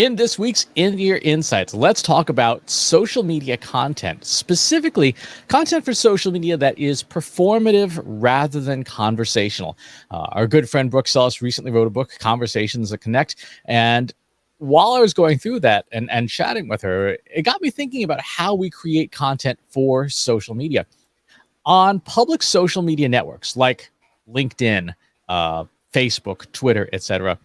In this week's In Ear Insights, let's talk about social media content, specifically content for social media that is performative rather than conversational. Our good friend Brooke Sellis recently wrote a book, Conversations That Connect. And while I was going through that and chatting with her, it got me thinking about how we create content for social media. On public social media networks like LinkedIn, Facebook, Twitter, etc.,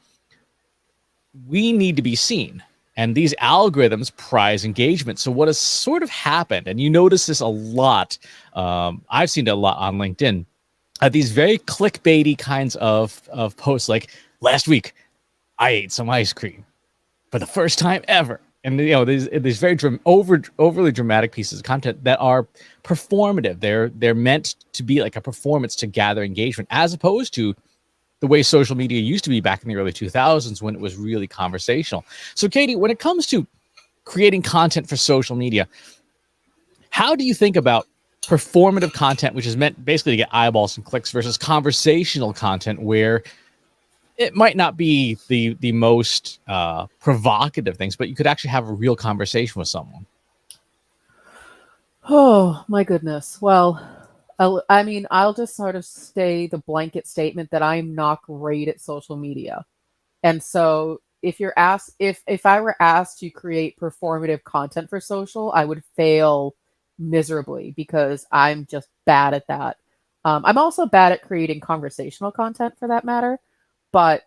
we need to be seen. And these algorithms prize engagement. So what has sort of happened, and you notice this a lot, I've seen it a lot on LinkedIn, these very clickbaity kinds of posts like, last week, I ate some ice cream for the first time ever. And these very overly dramatic pieces of content that are performative. They're meant to be like a performance to gather engagement, as opposed to the way social media used to be back in the early 2000s when it was really conversational. So, Katie, when it comes to creating content for social media, how do you think about performative content, which is meant basically to get eyeballs and clicks, versus conversational content where it might not be the most provocative things, but you could actually have a real conversation with someone? Oh, my goodness. Well, I'll just sort of say the blanket statement that I'm not great at social media. And so if I were asked to create performative content for social, I would fail miserably because I'm just bad at that. I'm also bad at creating conversational content for that matter, but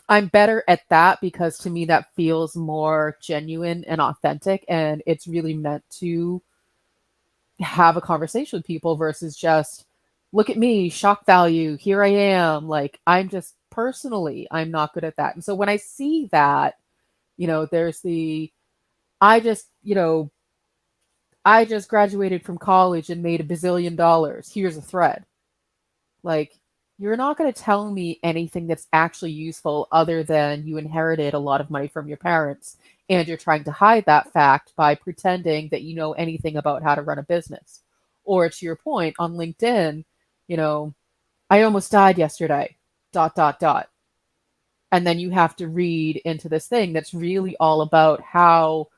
I'm better at that because to me that feels more genuine and authentic, and it's really meant to have a conversation with people versus just look at me, shock value, here I am. Like I'm not good at that. And so when I see that, there's I just, you know, I just graduated from college and made $1 bazillion. Here's a thread. Like, you're not going to tell me anything that's actually useful other than you inherited a lot of money from your parents and you're trying to hide that fact by pretending that you know anything about how to run a business. Or to your point on LinkedIn, you know, I almost died yesterday, dot, dot, dot. And then you have to read into this thing that's really all about how,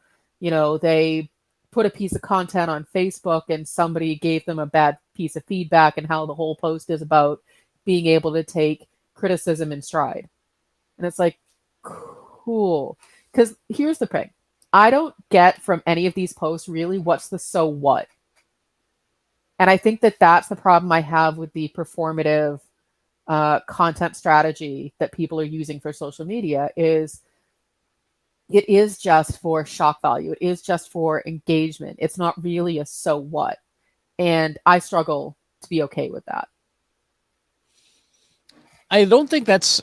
they put a piece of content on Facebook and somebody gave them a bad piece of feedback and how the whole post is about being able to take criticism in stride. And it's like, cool. Because here's the thing. I don't get from any of these posts really what's the so what. And I think that that's the problem I have with the performative content strategy that people are using for social media is it is just for shock value. It is just for engagement. It's not really a so what. And I struggle to be okay with that. I don't think that's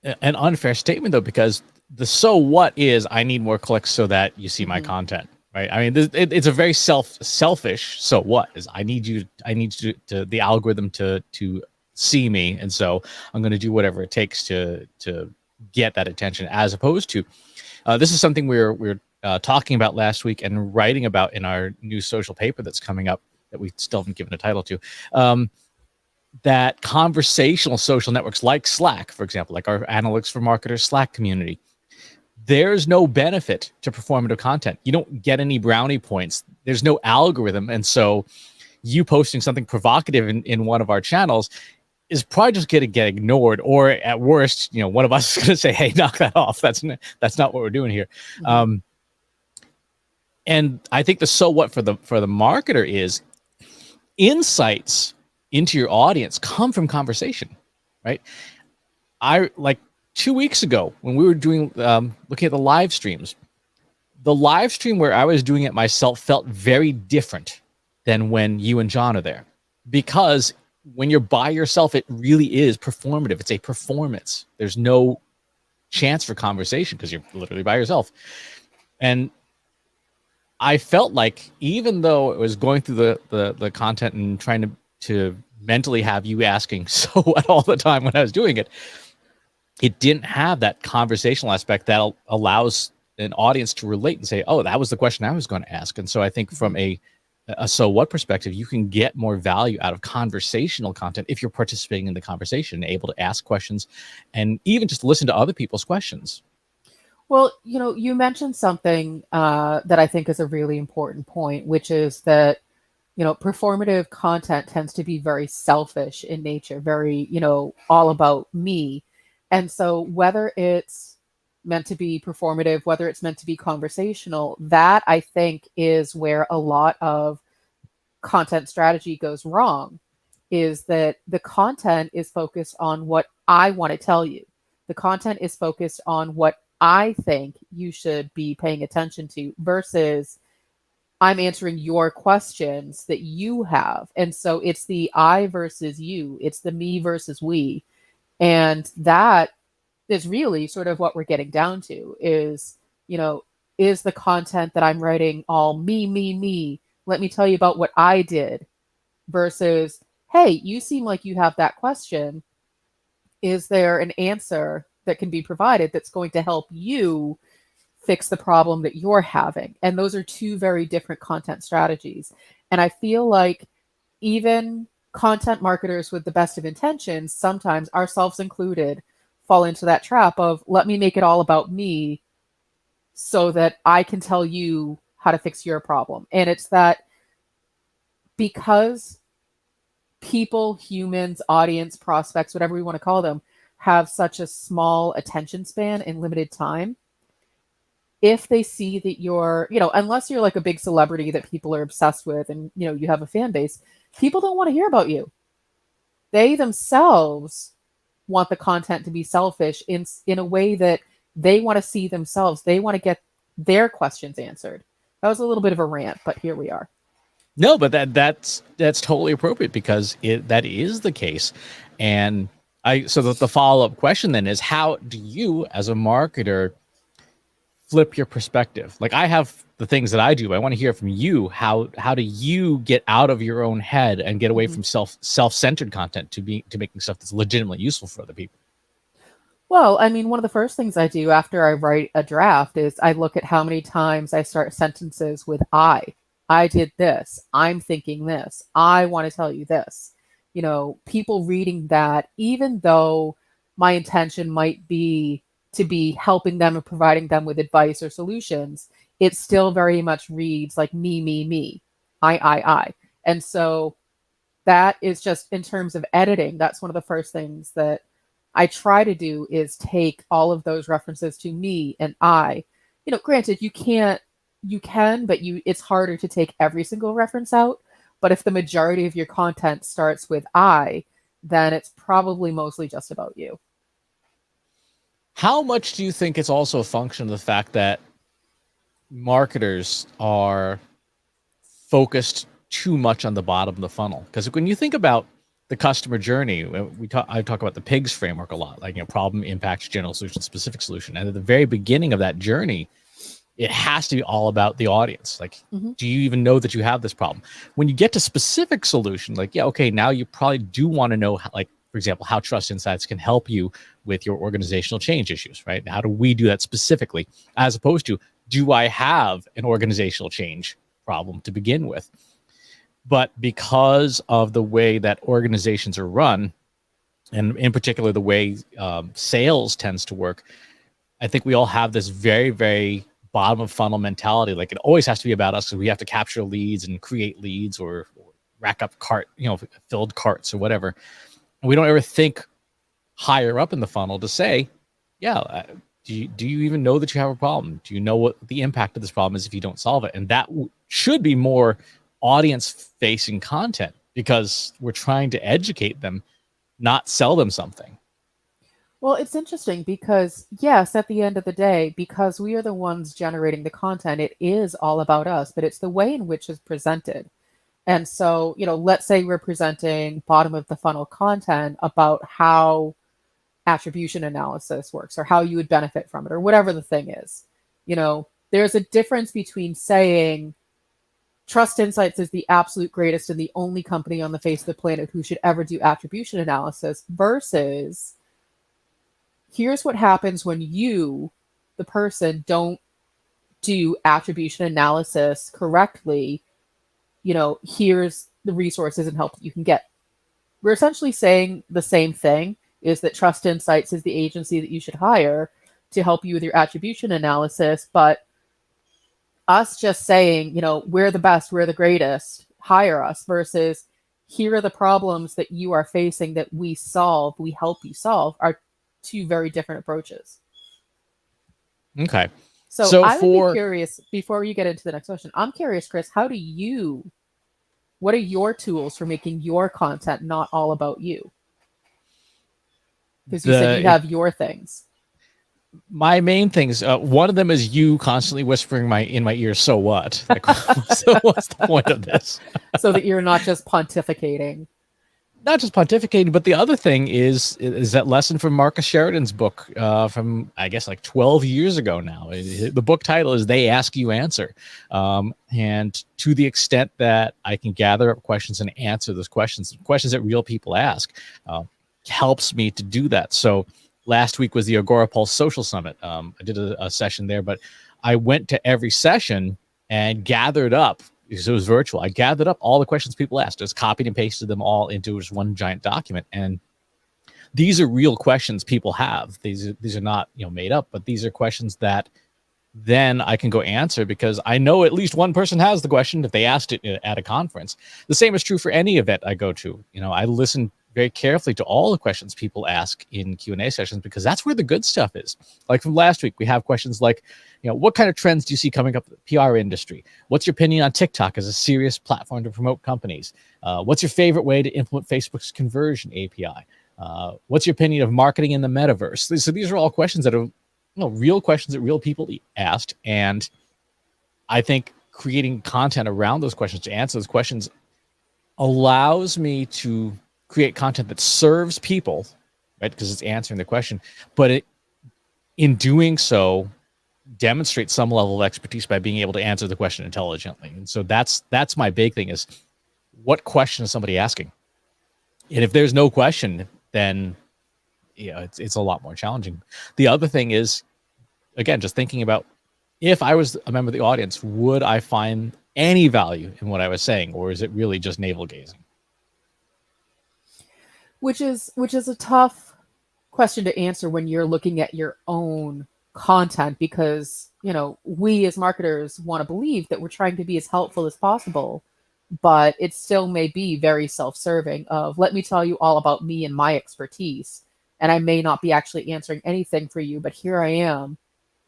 an unfair statement, though, because the so what is I need more clicks so that you see my content, right? I mean, it's a very selfish so what is I need you to the algorithm to see me, and so I'm going to do whatever it takes to get that attention, as opposed to this is something we're talking about last week and writing about in our new social paper that's coming up that we still haven't given a title to. That conversational social networks like Slack, for example, like our Analytics for Marketers Slack community, there's no benefit to performative content. You don't get any brownie points. There's no algorithm. And so you posting something provocative in one of our channels is probably just going to get ignored, or at worst, one of us is going to say, hey, knock that off. That's not what we're doing here. And I think the so what for the marketer is insights into your audience come from conversation, right? I like 2 weeks ago when we were doing looking at the live streams, the live stream where I was doing it myself felt very different than when you and John are there, because when you're by yourself, it really is performative. It's a performance. There's no chance for conversation because you're literally by yourself. And I felt like even though it was going through the content and trying to mentally have you asking so what all the time when I was doing it, it didn't have that conversational aspect that allows an audience to relate and say, oh, that was the question I was going to ask. And so I think from a so what perspective, you can get more value out of conversational content if you're participating in the conversation, able to ask questions and even just listen to other people's questions. Well, you mentioned something that I think is a really important point, which is that performative content tends to be very selfish in nature, very, all about me. And so whether it's meant to be performative, whether it's meant to be conversational, that I think is where a lot of content strategy goes wrong, is that the content is focused on what I want to tell you. The content is focused on what I think you should be paying attention to versus I'm answering your questions that you have. And so it's the I versus you, it's the me versus we. And that is really sort of what we're getting down to you know, is the content that I'm writing all me, me, me? Let me tell you about what I did versus, hey, you seem like you have that question. Is there an answer that can be provided that's going to help you fix the problem that you're having? And those are two very different content strategies. And I feel like even content marketers with the best of intentions, sometimes ourselves included, fall into that trap of let me make it all about me so that I can tell you how to fix your problem. And it's that because people, humans, audience, prospects, whatever we want to call them, have such a small attention span and limited time, if they see that you're, unless you're like a big celebrity that people are obsessed with and, you have a fan base, people don't want to hear about you. They themselves want the content to be selfish in a way that they want to see themselves. They want to get their questions answered. That was a little bit of a rant, but here we are. No, but that's totally appropriate because that is the case. And so the follow-up question then is, how do you as a marketer flip your perspective? Like, I have the things that I do. I want to hear from you. How do you get out of your own head and get away from self-centered content to making stuff that's legitimately useful for other people? Well, I mean, one of the first things I do after I write a draft is I look at how many times I start sentences with I did this. I'm thinking this. I want to tell you this. People reading that, even though my intention might be to be helping them and providing them with advice or solutions, it still very much reads like me, me, me, I. And so that is just in terms of editing, that's one of the first things that I try to do is take all of those references to me and I. Granted, you can, but it's harder to take every single reference out. But if the majority of your content starts with I, then it's probably mostly just about you. How much do you think it's also a function of the fact that marketers are focused too much on the bottom of the funnel? Because when you think about the customer journey, I talk about the PIGS framework a lot, like problem, impact, general solution, specific solution. And at the very beginning of that journey, it has to be all about the audience. Like, do you even know that you have this problem? When you get to specific solution, like, yeah, okay, now you probably do want to know, like, for example, how Trust Insights can help you with your organizational change issues, right? How do we do that specifically? As opposed to, do I have an organizational change problem to begin with? But because of the way that organizations are run, and in particular the way sales tends to work, I think we all have this very, very bottom of funnel mentality. Like, it always has to be about us because we have to capture leads and create leads or rack up filled carts or whatever. And we don't ever think higher up in the funnel to say, yeah, do you even know that you have a problem? Do you know what the impact of this problem is if you don't solve it? And that should be more audience facing content because we're trying to educate them, not sell them something. Well, it's interesting because, yes, at the end of the day, because we are the ones generating the content, it is all about us, but it's the way in which it's presented. And so, let's say we're presenting bottom of the funnel content about how attribution analysis works or how you would benefit from it or whatever the thing is. There's a difference between saying Trust Insights is the absolute greatest and the only company on the face of the planet who should ever do attribution analysis versus here's what happens when you, the person, don't do attribution analysis correctly. Here's the resources and help that you can get. We're essentially saying the same thing, is that Trust Insights is the agency that you should hire, to help you with your attribution analysis, but us just saying, we're the best, we're the greatest, hire us, versus here are the problems that you are facing that we solve, we help you solve, are two very different approaches. Okay. So, So I would be for curious, before you get into the next question, I'm curious, Chris, what are your tools for making your content not all about you? Because you said you the have your things. my main things, one of them is you constantly whispering in my ear, so what? Like, so what's the point of this? So that you're not just pontificating. Not just pontificating, but the other thing is that lesson from Marcus Sheridan's book, from I guess like 12 years ago now. The book title is "They Ask You Answer," and to the extent that I can gather up questions and answer those questions that real people ask, helps me to do that. So last week was the Agora Pulse Social Summit. I did a session there, but I went to every session and gathered up, because it was virtual. I gathered up all the questions people asked, just copied and pasted them all into just one giant document. And these are real questions people have. These are not made up, but these are questions that then I can go answer, because I know at least one person has the question if they asked it at a conference. The same is true for any event I go to. I listen very carefully to all the questions people ask in Q&A sessions, because that's where the good stuff is. Like from last week, we have questions like, what kind of trends do you see coming up in the PR industry? What's your opinion on TikTok as a serious platform to promote companies? What's your favorite way to implement Facebook's conversion API? What's your opinion of marketing in the metaverse? So these are all questions that are real questions that real people asked. And I think creating content around those questions to answer those questions allows me to create content that serves people, right? Because it's answering the question, but in doing so, demonstrate some level of expertise by being able to answer the question intelligently. And so that's my big thing, is what question is somebody asking? And if there's no question, then it's a lot more challenging. The other thing is, again, just thinking about, if I was a member of the audience, would I find any value in what I was saying, or is it really just navel gazing? Which is a tough question to answer when you're looking at your own content, because we as marketers want to believe that we're trying to be as helpful as possible, but it still may be very self-serving of, let me tell you all about me and my expertise, and I may not be actually answering anything for you, but here I am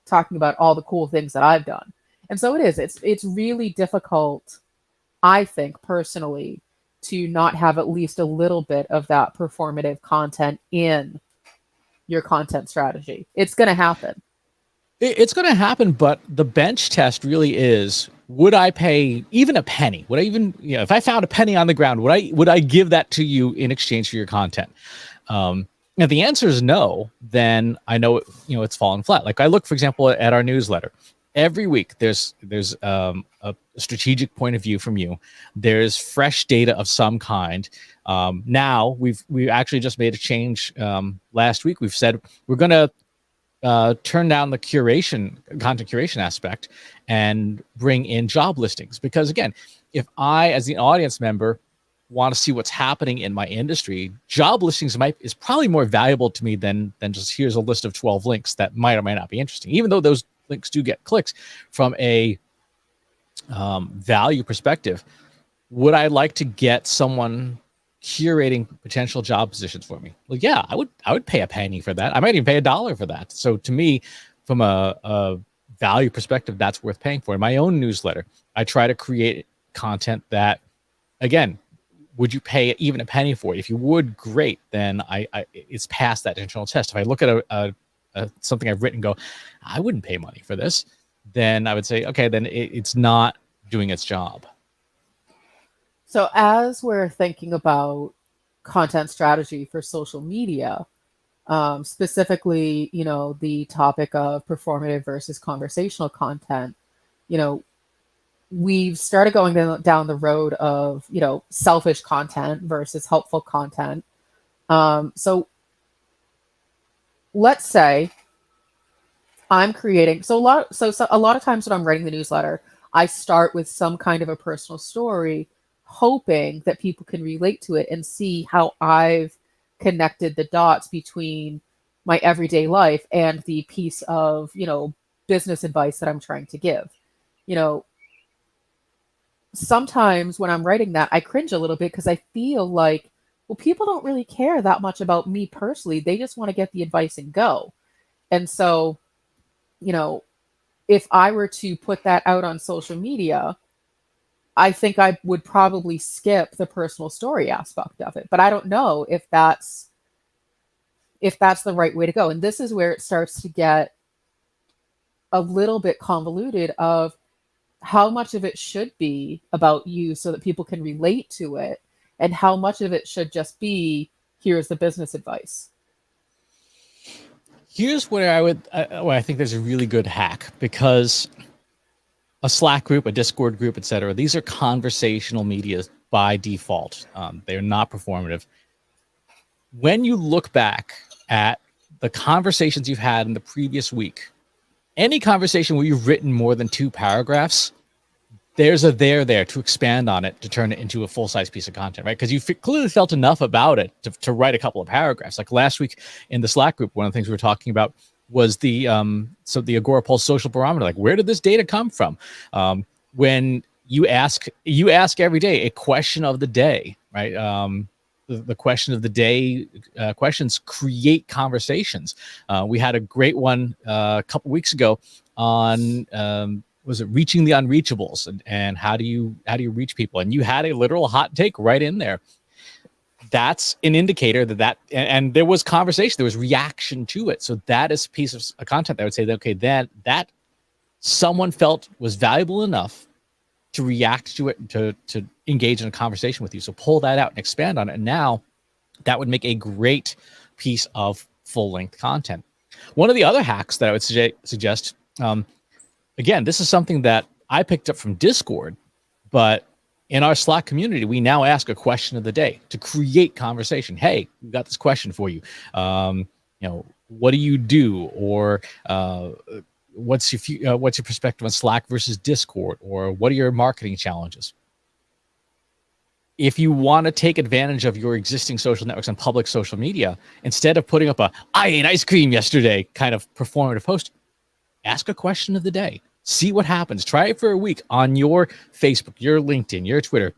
talking about all the cool things that I've done. And so it's really difficult, I think personally, to not have at least a little bit of that performative content in your content strategy. It's going to happen. It's going to happen, but the bench test really is, would I pay even a penny? Would I even, if I found a penny on the ground, would I give that to you in exchange for your content? If the answer is no, then I know it's fallen flat. Like I look, for example, at our newsletter. Every week there's a strategic point of view from you. There's fresh data of some kind. Now we actually just made a change last week. We've said we're going to turn down the content curation aspect and bring in job listings. Because again, if I, as the audience member, want to see what's happening in my industry, job listings is probably more valuable to me than just here's a list of 12 links that might or might not be interesting, even though those links do get clicks. From a value perspective, would I like to get someone curating potential job positions for me? Well, yeah, I would pay a penny for that. I might even pay $1 for that. So to me, from a value perspective, that's worth paying for. In my own newsletter, I try to create content that, again, would you pay even a penny for it? If you would, great. Then it's past that internal test. If I look at something I've written and go, I wouldn't pay money for this, then I would say, okay, then it's not doing its job. So as we're thinking about content strategy for social media, specifically, the topic of performative versus conversational content, we've started going down the road of, selfish content versus helpful content. So let's say I'm creating, so a lot of times when I'm writing the newsletter, I start with some kind of a personal story, hoping that people can relate to it and see how I've connected the dots between my everyday life and the piece of, business advice that I'm trying to give. You know, sometimes when I'm writing that, I cringe a little bit because I feel like, well, people don't really care that much about me personally. They just want to get the advice and go. And so, you know, if I were to put that out on social media, I think I would probably skip the personal story aspect of it. But I don't know if that's the right way to go. And this is where it starts to get a little bit convoluted of how much of it should be about you so that people can relate to it, and how much of it should just be, here's the business advice. Here's where I think there's a really good hack, because a Slack group, a Discord group, etc. These are conversational media by default. They're not performative. When you look back at the conversations you've had in the previous week, any conversation where you've written more than 2 paragraphs, there's a there to expand on it, to turn it into a full-size piece of content, right? Because you clearly felt enough about it to write a couple of paragraphs. Like last week in the Slack group, one of the things we were talking about was the Agorapulse social barometer. Like, where did this data come from? When you ask every day a question of the day, right? The question of the day questions create conversations. We had a great one a couple weeks ago on was it reaching the unreachables, and how do you reach people? And you had a literal hot take right in there. That's an indicator and there was conversation, there was reaction to it. So that is a piece of content that I would say that, okay, that someone felt was valuable enough to react to it, to engage in a conversation with you. So pull that out and expand on it. And now that would make a great piece of full-length content. One of the other hacks that I would suggest, again, this is something that I picked up from Discord, but in our Slack community, we now ask a question of the day to create conversation. Hey, we got this question for you. What do you do? Or what's your perspective on Slack versus Discord? Or what are your marketing challenges? If you want to take advantage of your existing social networks and public social media, instead of putting up I ate ice cream yesterday kind of performative post, ask a question of the day. See what happens. Try it for a week on your Facebook, your LinkedIn, your Twitter.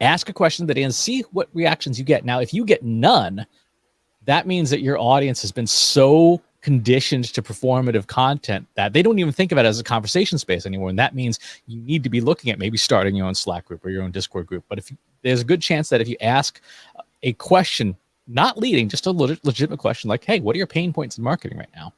Ask a question of the day and see what reactions you get. Now, if you get none, that means that your audience has been so conditioned to performative content that they don't even think of it as a conversation space anymore. And that means you need to be looking at maybe starting your own Slack group or your own Discord group. But there's a good chance that if you ask a question, not leading, just a legitimate question like, hey, what are your pain points in marketing right now?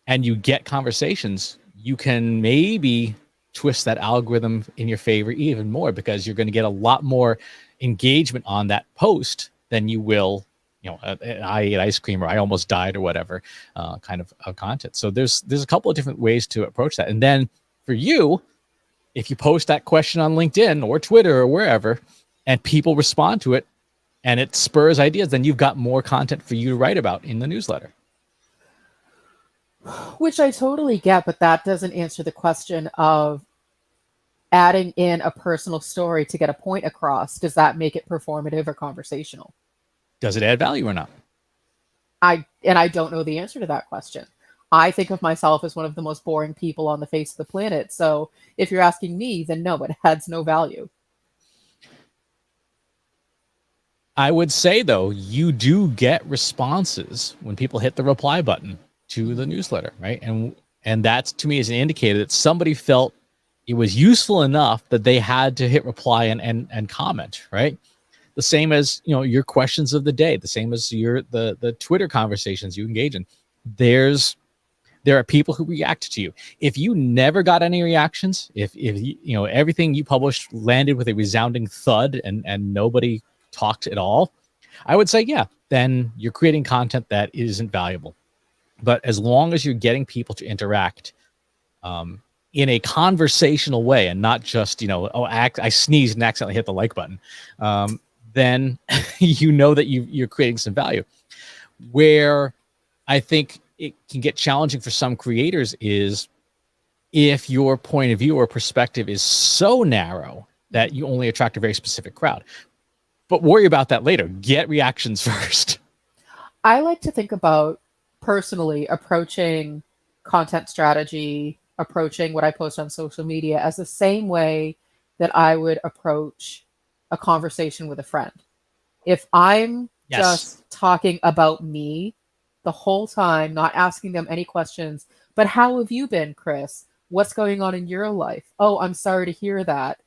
And you get conversations, you can ate twist that algorithm in your favor even more, because you're going to get a lot more engagement on that post than you will, I ate ice cream or I almost died or whatever kind of content. So there's a couple of different ways to approach that. And then for you, if you post that question on LinkedIn or Twitter or wherever, and people respond to it and it spurs ideas, then you've got more content for you to write about in the newsletter. Which I totally get, but that doesn't answer the question of adding in a personal story to get a point across. Does that make it performative or conversational? Does it add value or not? I don't know the answer to that question. I think of myself as one of the most boring people on the face of the planet. So if you're asking me, then no, it adds no value. I would say, though, you do get responses when people hit the reply button to the newsletter, right? And that to me is an indicator that somebody felt it was useful enough that they had to hit reply and comment, right? The same as your questions of the day, the same as the Twitter conversations you engage in. There are people who react to you. If you never got any reactions, if everything you published landed with a resounding thud and nobody talked at all, I would say, yeah, then you're creating content that isn't valuable. But as long as you're getting people to interact in a conversational way and not just, I sneezed and accidentally hit the like button, then that you're creating some value. Where I think it can get challenging for some creators is if your point of view or perspective is so narrow that you only attract a very specific crowd. But worry about that later. Get reactions first. I like to think about personally approaching content strategy, approaching what I post on social media as the same way that I would approach a conversation with a friend. If I'm Yes. just talking about me the whole time, not asking them any questions, but how have you been, Chris? What's going on in your life? Oh, I'm sorry to hear that.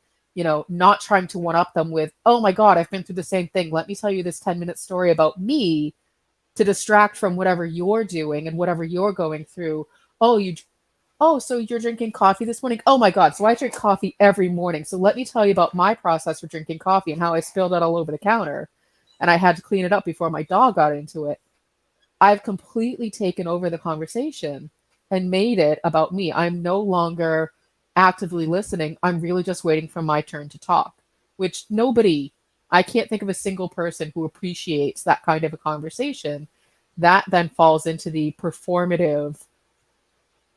Not trying to one up them with, oh my God, I've been through the same thing. Let me tell you this 10-minute story about me to distract from whatever you're doing and whatever you're going through. Oh, so you're drinking coffee this morning? Oh my God. So I drink coffee every morning. So let me tell you about my process for drinking coffee and how I spilled it all over the counter and I had to clean it up before my dog got into it. I've completely taken over the conversation and made it about me. I'm no longer actively listening. I'm really just waiting for my turn to talk, which I can't think of a single person who appreciates that kind of a conversation. That then falls into the performative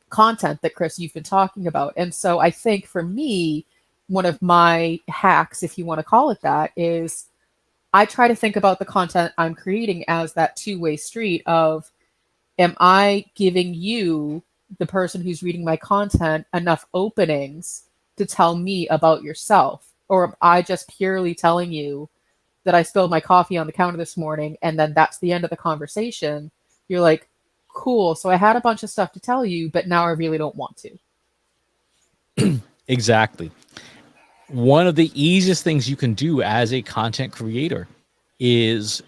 content that Chris, you've been talking about. And so I think for me, one of my hacks, if you want to call it that, is I try to think about the content I'm creating as that two-way street of, am I giving you, the person who's reading my content, enough openings to tell me about yourself? Or am I just purely telling you that I spilled my coffee on the counter this morning and then that's the end of the conversation? You're like, cool. So I had a bunch of stuff to tell you, but now I really don't want to. Exactly. One of the easiest things you can do as a content creator is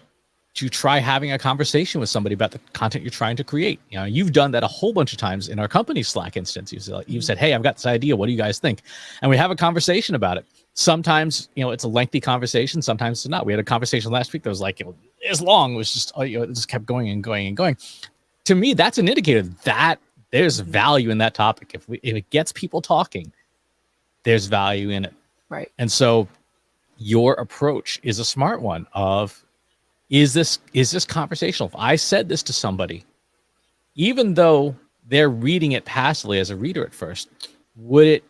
to try having a conversation with somebody about the content you're trying to create. You've done that a whole bunch of times in our company Slack instance. You've said, hey, I've got this idea. What do you guys think? And we have a conversation about it. Sometimes, it's a lengthy conversation. Sometimes it's not. We had a conversation last week that was like, as long. It was just, it just kept going and going and going. To me, that's an indicator that there's value in that topic. If it gets people talking, there's value in it. Right. And so your approach is a smart one of, is this conversational? If I said this to somebody, even though they're reading it passively as a reader at first, would it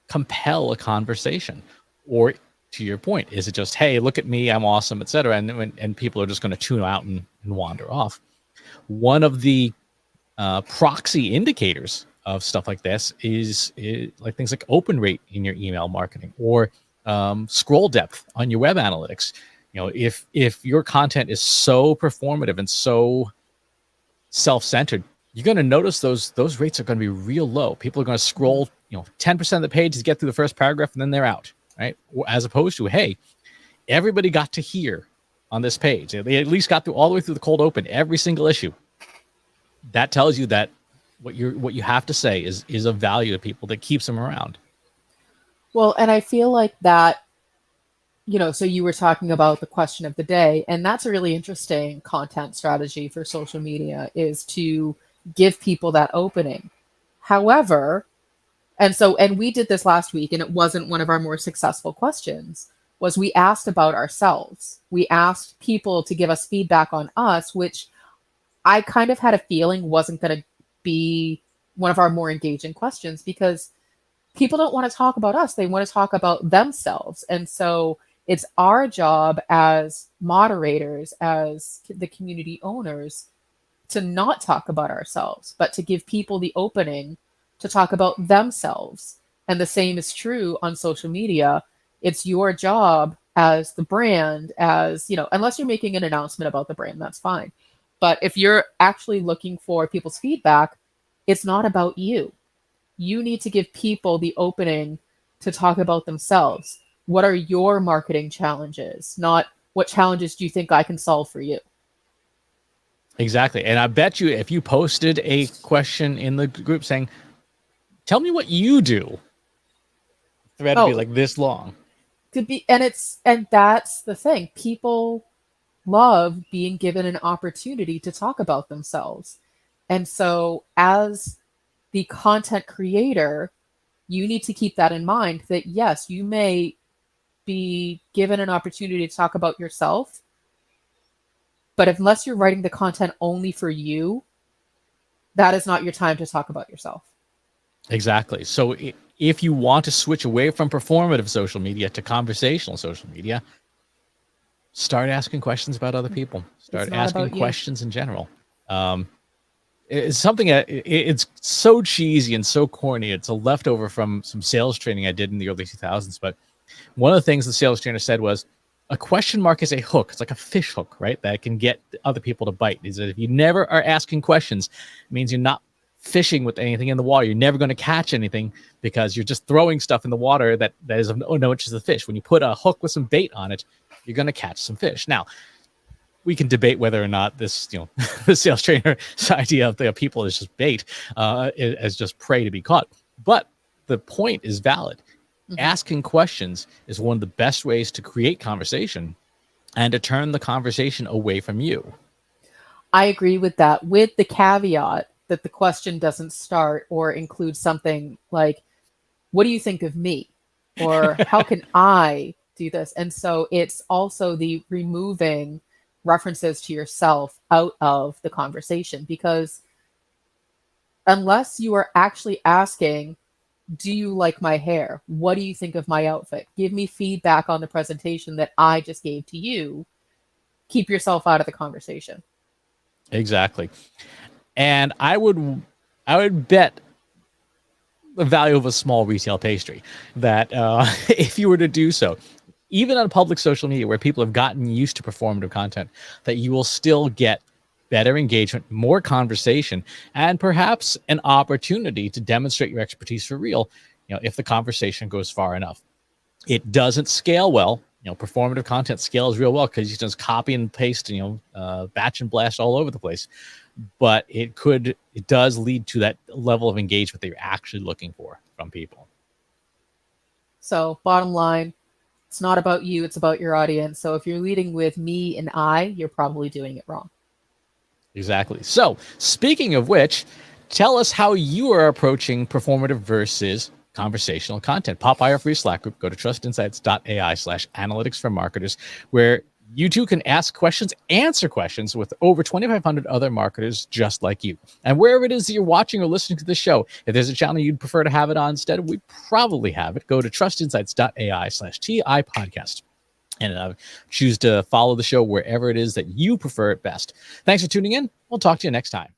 compel a conversation? Or to your point, is it just, hey, look at me, I'm awesome, etc., and people are just going to tune out and wander off? One of the proxy indicators of stuff like this is like things like open rate in your email marketing, or scroll depth on your web analytics. If your content is so performative and so self-centered, you're going to notice those rates are going to be real low. People are going to scroll 10% of the page to get through the first paragraph and then they're out, right? As opposed to, hey, everybody got to hear on this page. They at least got through all the way through the cold open, every single issue. That tells you that what you have to say is of value to people, that keeps them around. Well, and I feel like that, so you were talking about the question of the day, and that's a really interesting content strategy for social media, is to give people that opening. However, and we did this last week, and it wasn't one of our more successful questions, was we asked about ourselves. We asked people to give us feedback on us, which I kind of had a feeling wasn't going to be one of our more engaging questions, because people don't want to talk about us. They want to talk about themselves. And so it's our job as moderators, as the community owners, to not talk about ourselves, but to give people the opening to talk about themselves. And the same is true on social media. It's your job as the brand, unless you're making an announcement about the brand, that's fine. But if you're actually looking for people's feedback, it's not about you. You need to give people the opening to talk about themselves. What are your marketing challenges? Not what challenges do you think I can solve for you? Exactly. And I bet you if you posted a question in the group saying, tell me what you do, the thread would be like this long. And that's the thing. People love being given an opportunity to talk about themselves. And so as the content creator, you need to keep that in mind, that yes, you may be given an opportunity to talk about yourself, but unless you're writing the content only for you, that is not your time to talk about yourself. Exactly. So if you want to switch away from performative social media to conversational social media, start asking questions about other people. Start not asking about you. questions in general. It's something that it's so cheesy and so corny. It's a leftover from some sales training I did in the early 2000s. But one of the things the sales trainer said was, a question mark is a hook. It's like a fish hook, right? That can get other people to bite. Is that if you never are asking questions, it means you're not fishing with anything in the water. You're never going to catch anything because you're just throwing stuff in the water that is of no interest to the fish. When you put a hook with some bait on it, you're going to catch some fish. Now, we can debate whether or not this, the sales trainer's idea of the people is just bait, as just prey to be caught. But the point is valid. Mm-hmm. Asking questions is one of the best ways to create conversation and to turn the conversation away from you. I agree with that, with the caveat that the question doesn't start or include something like, what do you think of me? Or how can I do this? And so it's also the removing references to yourself out of the conversation, because unless you are actually asking, do you like my hair? What do you think of my outfit? Give me feedback on the presentation that I just gave to you. Keep yourself out of the conversation. Exactly. And I would bet the value of a small retail pastry that if you were to do so, even on public social media where people have gotten used to performative content, that you will still get better engagement, more conversation, and perhaps an opportunity to demonstrate your expertise for real, if the conversation goes far enough. It doesn't scale well. Performative content scales real well because you just copy and paste, batch and blast all over the place. But it does lead to that level of engagement that you're actually looking for from people. So bottom line, it's not about you, it's about your audience. So if you're leading with me and I, you're probably doing it wrong. Exactly. So speaking of which, tell us how you are approaching performative versus conversational content. Pop by our free Slack group. Go to trustinsights.ai/analytics for marketers, where you too can ask questions, answer questions with over 2,500 other marketers just like you. And wherever it is that you're watching or listening to the show, if there's a channel you'd prefer to have it on instead, we probably have it. Go to trustinsights.ai/TI podcast. And choose to follow the show wherever it is that you prefer it best. Thanks for tuning in. We'll talk to you next time.